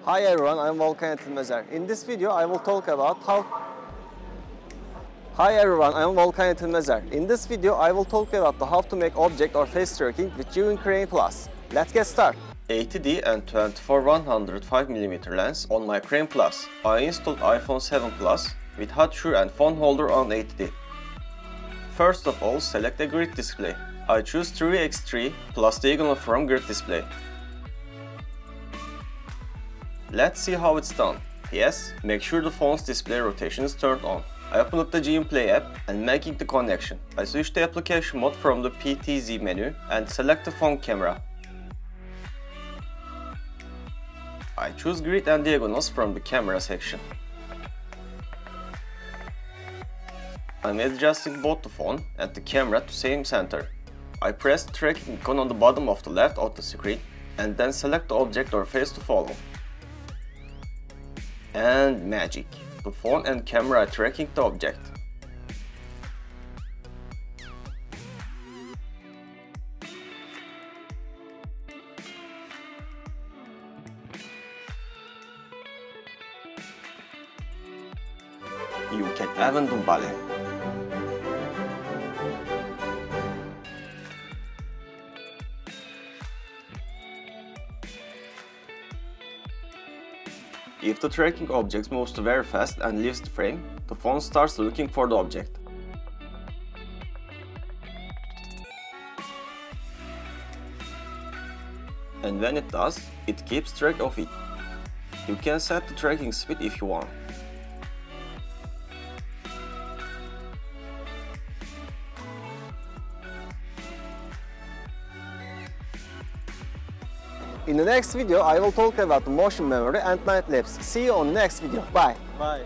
Hi everyone, I'm Volkan Yetilmezer. In this video, I will talk about how... Hi everyone, I'm Volkan Yetilmezer. In this video, I will talk about how to make object or face tracking with Zhiyun Crane Plus. Let's get started. 80D and 24-105mm lens on my Crane Plus. I installed iPhone 7 Plus with hot shoe and phone holder on 80D. First of all, select a grid display. I choose 3x3 plus diagonal from grid display. Let's see how it's done. Yes, make sure the phone's display rotation is turned on. I open up the İÇİN Play app and making the connection. I switch the application mode from the PTZ menu and select the phone camera. I choose grid and diagonals from the camera section. I'm adjusting both the phone and the camera to same center. I press the tracking icon on the bottom of the left of the screen and then select the object or face to follow. And magic! The phone and camera are tracking the object. You can even do ballet. If the tracking object moves very fast and leaves the frame, the phone starts looking for the object. And when it does, it keeps track of it. You can set the tracking speed if you want. In the next video, I will talk about the motion memory and night lapse. See you on the next video. Bye. Bye.